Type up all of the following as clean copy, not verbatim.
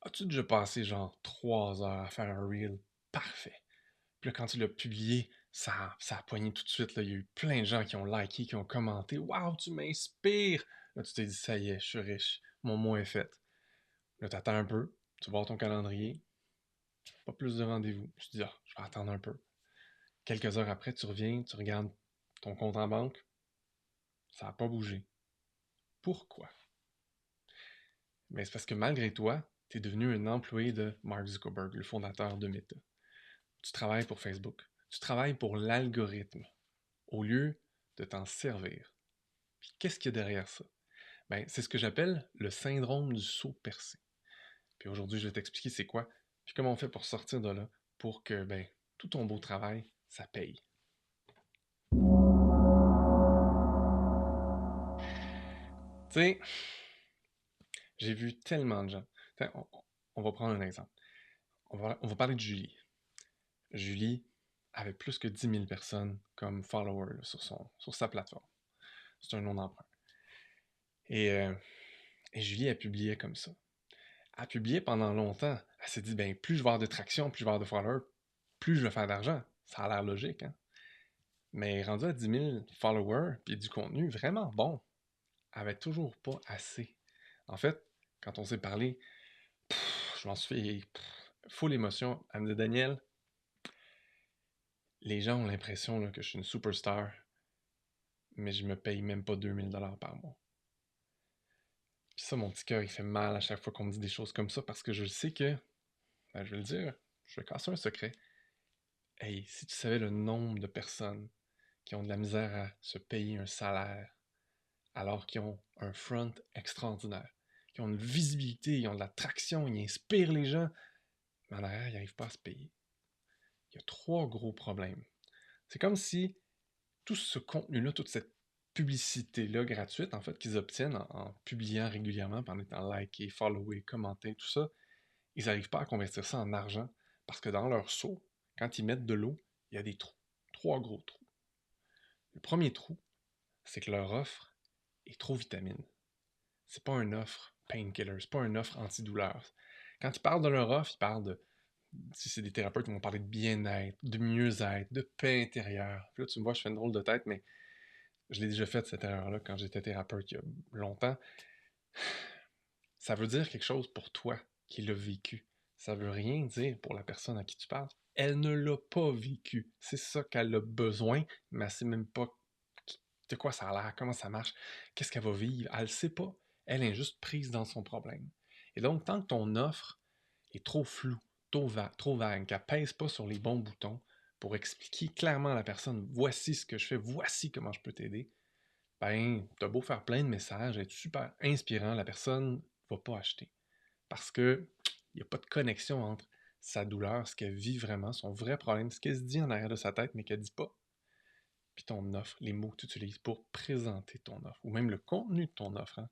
As-tu déjà passé genre 3 heures à faire un reel parfait? Puis là, quand tu l'as publié, ça a poigné tout de suite, là. Il y a eu plein de gens qui ont liké, qui ont commenté. Waouh, tu m'inspires! Là, tu t'es dit, ça y est, je suis riche. Mon mot est fait. Là, t'attends un peu. Tu vois ton calendrier. Pas plus de rendez-vous. Tu te dis, ah, je vais attendre un peu. Quelques heures après, tu reviens, tu regardes ton compte en banque. Ça n'a pas bougé. Pourquoi? Mais c'est parce que malgré toi, tu es devenu un employé de Mark Zuckerberg, le fondateur de Meta. Tu travailles pour Facebook. Tu travailles pour l'algorithme au lieu de t'en servir. Puis qu'est-ce qu'il y a derrière ça? Ben, c'est ce que j'appelle le syndrome du saut percé. Puis aujourd'hui, je vais t'expliquer c'est quoi, puis comment on fait pour sortir de là, pour que ben, tout ton beau travail, ça paye. Tu sais, j'ai vu tellement de gens. On va prendre un exemple. On va parler de Julie. Julie avait plus que 10 000 personnes comme followers là, sur sa plateforme. C'est un nom d'emprunt. Et, euh, et Julie, elle publiait comme ça. Elle publiait pendant longtemps. Elle s'est dit, ben, plus je vais avoir de traction, plus je vais avoir de followers, plus je vais faire d'argent. Ça a l'air logique, hein? Mais rendu à 10 000 followers, puis du contenu vraiment bon, elle avait toujours pas assez. En fait, quand on s'est parlé, je m'en suis fait full émotion. Elle me dit, Daniel, les gens ont l'impression là, que je suis une superstar, mais je me paye même pas 2 000 $ par mois. Puis ça, mon petit cœur, il fait mal à chaque fois qu'on me dit des choses comme ça parce que je sais que, ben, je vais le dire, je vais casser un secret. Hey, si tu savais le nombre de personnes qui ont de la misère à se payer un salaire alors qu'ils ont un front extraordinaire, qui ont une visibilité, ils ont de la traction, ils inspirent les gens, mais en arrière, ils n'arrivent pas à se payer. Il y a trois gros problèmes. C'est comme si tout ce contenu-là, toute cette publicité-là gratuite, en fait, qu'ils obtiennent en publiant régulièrement, en étant likés, followés, commentés, tout ça, ils n'arrivent pas à convertir ça en argent parce que dans leur seau, quand ils mettent de l'eau, il y a des trous. Trois gros trous. Le premier trou, c'est que leur offre est trop vitamine. C'est pas une offre painkiller, c'est pas une offre antidouleur. Quand ils parlent de leur offre, ils parlent de. Si c'est des thérapeutes, ils vont parler de bien-être, de mieux-être, de paix intérieure. Puis là, tu me vois, je fais une drôle de tête, mais je l'ai déjà fait cette erreur-là quand j'étais thérapeute il y a longtemps. Ça veut dire quelque chose pour toi qui l'as vécu. Ça veut rien dire pour la personne à qui tu parles. Elle ne l'a pas vécu. C'est ça qu'elle a besoin, mais elle sait même pas de quoi ça a l'air, comment ça marche, qu'est-ce qu'elle va vivre. Elle ne sait pas. Elle est juste prise dans son problème. Et donc, tant que ton offre est trop floue, trop vague, qu'elle ne pèse pas sur les bons boutons pour expliquer clairement à la personne, voici ce que je fais, voici comment je peux t'aider, ben, t'as beau faire plein de messages, être super inspirant, la personne va pas acheter. Parce que il n'y a pas de connexion entre sa douleur, ce qu'elle vit vraiment, son vrai problème, ce qu'elle se dit en arrière de sa tête, mais qu'elle dit pas, puis ton offre, les mots que tu utilises pour présenter ton offre, ou même le contenu de ton offre. Hein.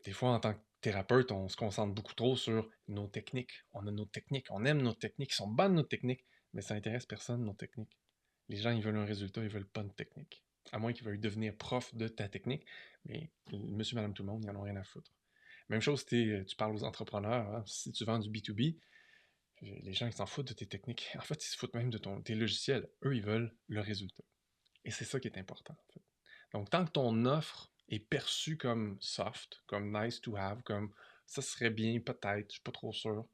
Des fois, en tant que thérapeute, on se concentre beaucoup trop sur nos techniques. On a nos techniques, on aime nos techniques, ils sont bonnes nos techniques, mais ça intéresse personne, nos techniques. Les gens, ils veulent un résultat, ils veulent pas une technique. À moins qu'ils veuillent devenir prof de ta technique, mais monsieur, madame, tout le monde, ils en ont rien à foutre. Même chose si tu parles aux entrepreneurs, hein, si tu vends du B2B, les gens, ils s'en foutent de tes techniques. En fait, ils se foutent même de tes logiciels. Eux, ils veulent le résultat. Et c'est ça qui est important, en fait. Donc, tant que ton offre est perçue comme soft, comme nice to have, comme ça serait bien, peut-être, je suis pas trop sûr,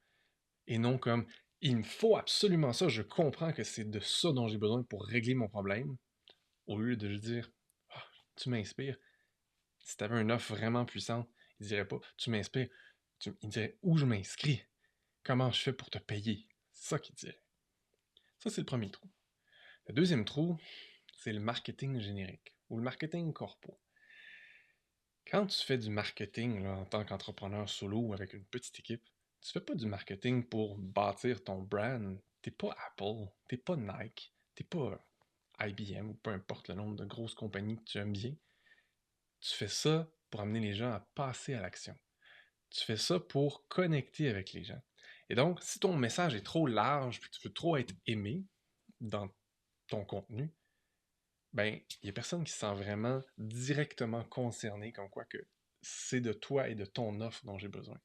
et non comme il me faut absolument ça, je comprends que c'est de ça dont j'ai besoin pour régler mon problème, au lieu de juste dire ah, tu m'inspires. Si tu avais une offre vraiment puissante, il dirait pas tu m'inspires, il dirait où je m'inscris, comment je fais pour te payer. C'est ça qu'il dirait. Ça, c'est le premier trou. Le deuxième trou, c'est le marketing générique ou le marketing corpo. Quand tu fais du marketing là, en tant qu'entrepreneur solo ou avec une petite équipe, tu fais pas du marketing pour bâtir ton brand. T'es pas Apple, t'es pas Nike, t'es pas IBM ou peu importe le nombre de grosses compagnies que tu aimes bien. Tu fais ça pour amener les gens à passer à l'action. Tu fais ça pour connecter avec les gens. Et donc, si ton message est trop large et que tu veux trop être aimé dans ton contenu, ben, il n'y a personne qui se sent vraiment directement concerné, comme quoi que c'est de toi et de ton offre dont j'ai besoin.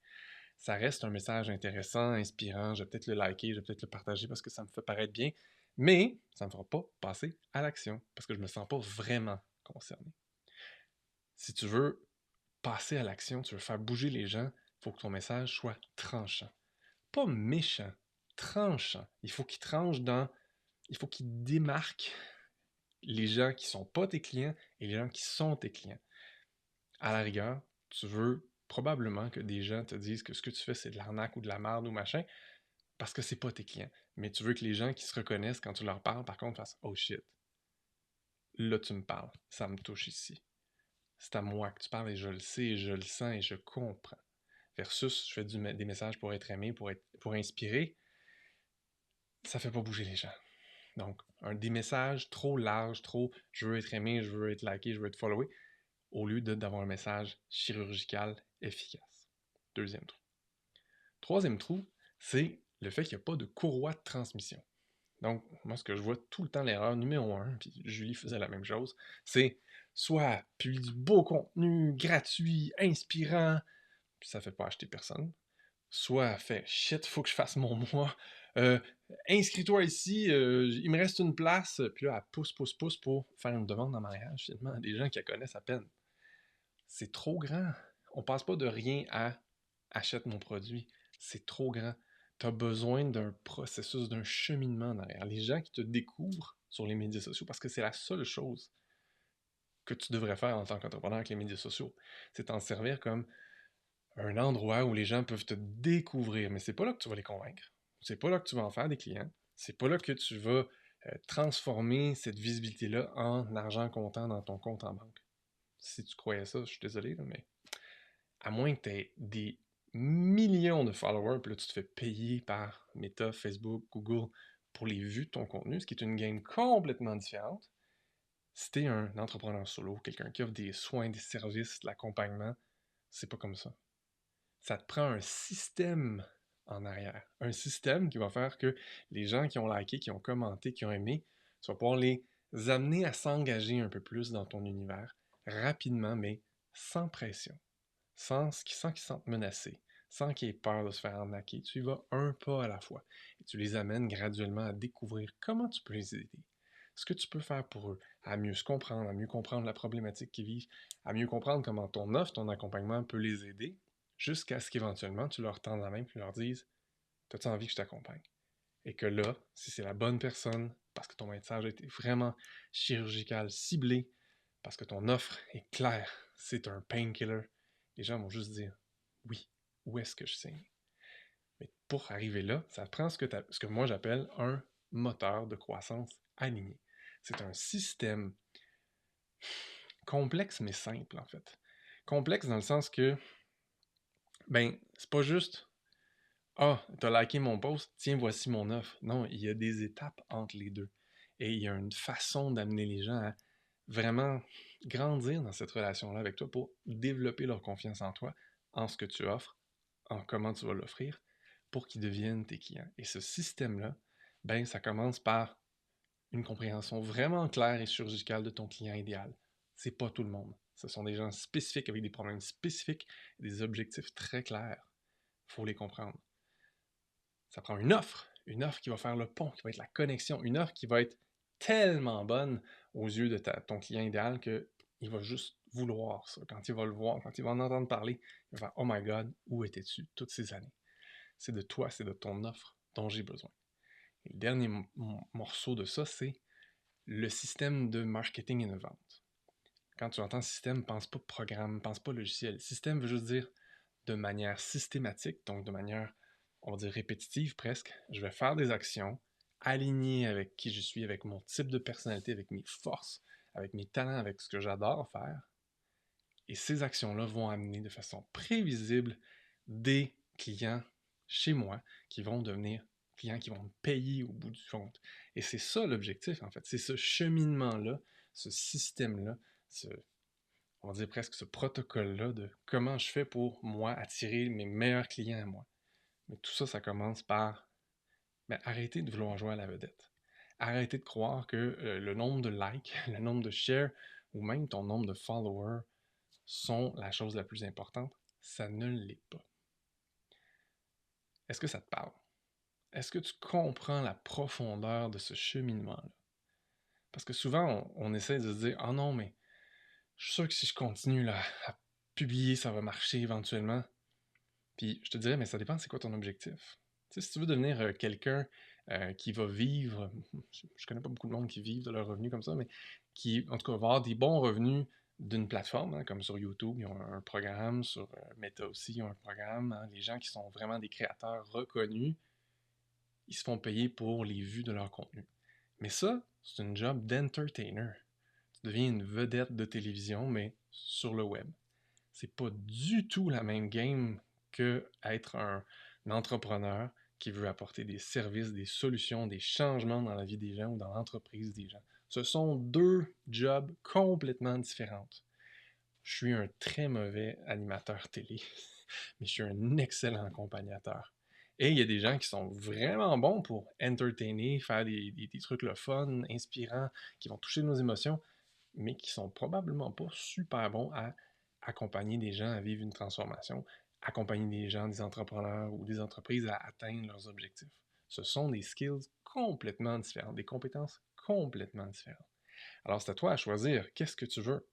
Ça reste un message intéressant, inspirant, je vais peut-être le liker, je vais peut-être le partager parce que ça me fait paraître bien, mais ça ne me fera pas passer à l'action parce que je ne me sens pas vraiment concerné. Si tu veux passer à l'action, tu veux faire bouger les gens, il faut que ton message soit tranchant. Pas méchant, tranchant. Il faut qu'il tranche dans... Il faut qu'il démarque les gens qui sont pas tes clients et les gens qui sont tes clients. À la rigueur, tu veux probablement que des gens te disent que ce que tu fais, c'est de l'arnaque ou de la merde ou machin, parce que c'est pas tes clients. Mais tu veux que les gens qui se reconnaissent quand tu leur parles, par contre, fassent Oh shit, là tu me parles, ça me touche ici. C'est à moi que tu parles et je le sais, et je le sens et je comprends. Versus, je fais des messages pour être aimé, pour inspirer, ça fait pas bouger les gens. Donc, des messages trop larges, trop je veux être aimé, je veux être liké, je veux être followé, au lieu d'avoir un message chirurgical efficace. Deuxième trou. Troisième trou, c'est le fait qu'il n'y a pas de courroie de transmission. Donc, moi, ce que je vois tout le temps, l'erreur numéro un, puis Julie faisait la même chose, c'est soit publie du beau contenu gratuit, inspirant, puis ça fait pas acheter personne, soit fait shit, faut que je fasse mon mois, euh, inscris-toi ici, il me reste une place, puis là, elle pousse pour faire une demande en mariage, finalement, des gens qui la connaissent à peine. C'est trop grand. On passe pas de rien à achète mon produit. C'est trop grand. Tu as besoin d'un processus, d'un cheminement derrière. Les gens qui te découvrent sur les médias sociaux, parce que c'est la seule chose que tu devrais faire en tant qu'entrepreneur avec les médias sociaux, c'est t'en servir comme un endroit où les gens peuvent te découvrir. Mais c'est pas là que tu vas les convaincre. C'est pas là que tu vas en faire des clients. C'est pas là que tu vas transformer cette visibilité-là en argent comptant dans ton compte en banque. Si tu croyais ça, je suis désolé, mais à moins que tu aies des millions de followers, puis là, tu te fais payer par Meta, Facebook, Google pour les vues de ton contenu, ce qui est une game complètement différente. Si tu es un entrepreneur solo, quelqu'un qui offre des soins, des services, de l'accompagnement, c'est pas comme ça. Ça te prend un système en arrière. Un système qui va faire que les gens qui ont liké, qui ont commenté, qui ont aimé, tu vas pouvoir les amener à s'engager un peu plus dans ton univers, rapidement, mais sans pression. Sans qu'ils se sentent menacés, sans qu'ils aient peur de se faire arnaquer. Tu y vas un pas à la fois et tu les amènes graduellement à découvrir comment tu peux les aider, ce que tu peux faire pour eux, à mieux se comprendre, à mieux comprendre la problématique qu'ils vivent, à mieux comprendre comment ton offre, ton accompagnement peut les aider, jusqu'à ce qu'éventuellement tu leur tends la main et tu leur dises T'as-tu envie que je t'accompagne? Et que là, si c'est la bonne personne, parce que ton message a été vraiment chirurgical, ciblé, parce que ton offre est claire, c'est un painkiller, les gens vont juste dire oui, où est-ce que je signe? Mais pour arriver là, ça prend ce que moi j'appelle un moteur de croissance aligné. C'est un système complexe mais simple en fait. Complexe dans le sens que, ben, c'est pas juste ah, t'as liké mon post, tiens, voici mon offre. Non, il y a des étapes entre les deux. Et il y a une façon d'amener les gens à vraiment grandir dans cette relation-là avec toi pour développer leur confiance en toi, en ce que tu offres, en comment tu vas l'offrir, pour qu'ils deviennent tes clients. Et ce système-là, ben, ça commence par une compréhension vraiment claire et chirurgicale de ton client idéal. C'est pas tout le monde. Ce sont des gens spécifiques avec des problèmes spécifiques, des objectifs très clairs. Il faut les comprendre. Ça prend une offre qui va faire le pont, qui va être la connexion, une offre qui va être tellement bonne aux yeux de ton client idéal qu'il va juste vouloir ça. Quand il va le voir, quand il va en entendre parler, il va faire Oh my God, où étais-tu toutes ces années? C'est de toi, c'est de ton offre dont j'ai besoin. Et le dernier morceau de ça, c'est le système de marketing et de vente. Quand tu entends système, pense pas programme, pense pas logiciel. Système veut juste dire de manière systématique, donc de manière, on va dire, répétitive presque. Je vais faire des actions alignées avec qui je suis, avec mon type de personnalité, avec mes forces, avec mes talents, avec ce que j'adore faire. Et ces actions-là vont amener de façon prévisible des clients chez moi qui vont devenir clients qui vont me payer au bout du compte. Et c'est ça l'objectif, en fait. C'est ce cheminement-là, ce système-là, on va dire presque ce protocole-là de comment je fais pour, moi, attirer mes meilleurs clients à moi. Mais tout ça, ça commence par arrêter de vouloir jouer à la vedette. Arrêter de croire que le nombre de likes, le nombre de shares ou même ton nombre de followers sont la chose la plus importante. Ça ne l'est pas. Est-ce que ça te parle? Est-ce que tu comprends la profondeur de ce cheminement-là? Parce que souvent, on essaie de se dire, ah non, mais je suis sûr que si je continue là, à publier, ça va marcher éventuellement. Puis je te dirais, mais ça dépend, c'est quoi ton objectif? Tu sais, si tu veux devenir quelqu'un qui va vivre, je connais pas beaucoup de monde qui vivent de leurs revenus comme ça, mais qui, en tout cas, va avoir des bons revenus d'une plateforme, hein, comme sur YouTube, ils ont un programme, sur Meta aussi, ils ont un programme, hein, les gens qui sont vraiment des créateurs reconnus, ils se font payer pour les vues de leur contenu. Mais ça, c'est une job d'entertainer. Tu deviens une vedette de télévision, mais sur le web. C'est pas du tout la même game que être un entrepreneur qui veut apporter des services, des solutions, des changements dans la vie des gens ou dans l'entreprise des gens. Ce sont deux jobs complètement différents. Je suis un très mauvais animateur télé, mais je suis un excellent accompagnateur. Et il y a des gens qui sont vraiment bons pour entertainer, faire des trucs le fun, inspirants, qui vont toucher nos émotions, mais qui sont probablement pas super bons à accompagner des gens à vivre une transformation, accompagner des gens, des entrepreneurs ou des entreprises à atteindre leurs objectifs. Ce sont des skills complètement différents, des compétences complètement différentes. Alors, c'est à toi à choisir qu'est-ce que tu veux.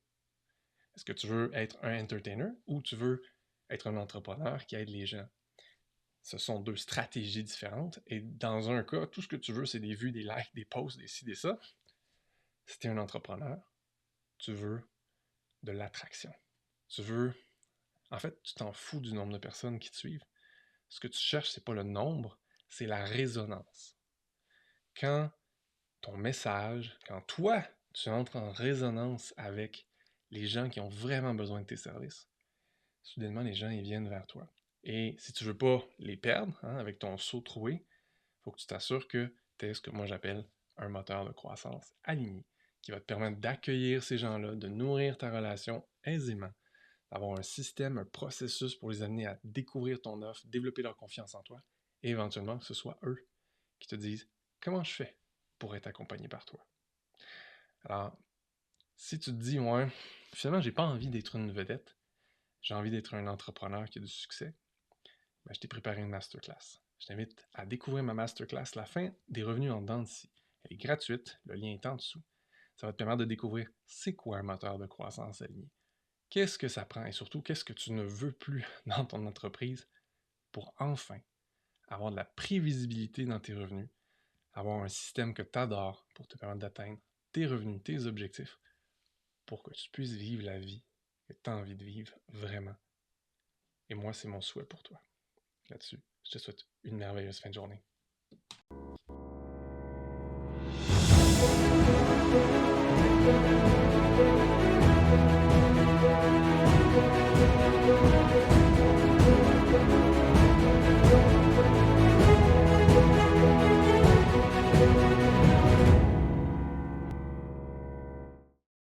Est-ce que tu veux être un entertainer ou tu veux être un entrepreneur qui aide les gens? Ce sont deux stratégies différentes et dans un cas, tout ce que tu veux, c'est des vues, des likes, des posts, des ci, des ça. Si tu es un entrepreneur, tu veux de l'attraction. Tu veux... En fait, tu t'en fous du nombre de personnes qui te suivent. Ce que tu cherches, c'est pas le nombre, c'est la résonance. Quand ton message, quand toi, tu entres en résonance avec les gens qui ont vraiment besoin de tes services, soudainement, les gens, ils viennent vers toi. Et si tu veux pas les perdre, hein, avec ton saut troué, il faut que tu t'assures que tu es ce que moi j'appelle un moteur de croissance aligné, qui va te permettre d'accueillir ces gens-là, de nourrir ta relation aisément, d'avoir un système, un processus pour les amener à découvrir ton offre, développer leur confiance en toi, et éventuellement que ce soit eux qui te disent comment je fais pour être accompagné par toi. Alors, si tu te dis, ouais, finalement, j'ai pas envie d'être une vedette, j'ai envie d'être un entrepreneur qui a du succès, ben, je t'ai préparé une masterclass. Je t'invite à découvrir ma masterclass, la fin des revenus en dents de scie. Elle est gratuite, le lien est en dessous. Ça va te permettre de découvrir c'est quoi un moteur de croissance aligné. Qu'est-ce que ça prend et surtout qu'est-ce que tu ne veux plus dans ton entreprise pour enfin avoir de la prévisibilité dans tes revenus, avoir un système que tu adores pour te permettre d'atteindre tes revenus, tes objectifs, pour que tu puisses vivre la vie que tu as envie de vivre vraiment. Et moi, c'est mon souhait pour toi. Là-dessus, je te souhaite une merveilleuse fin de journée.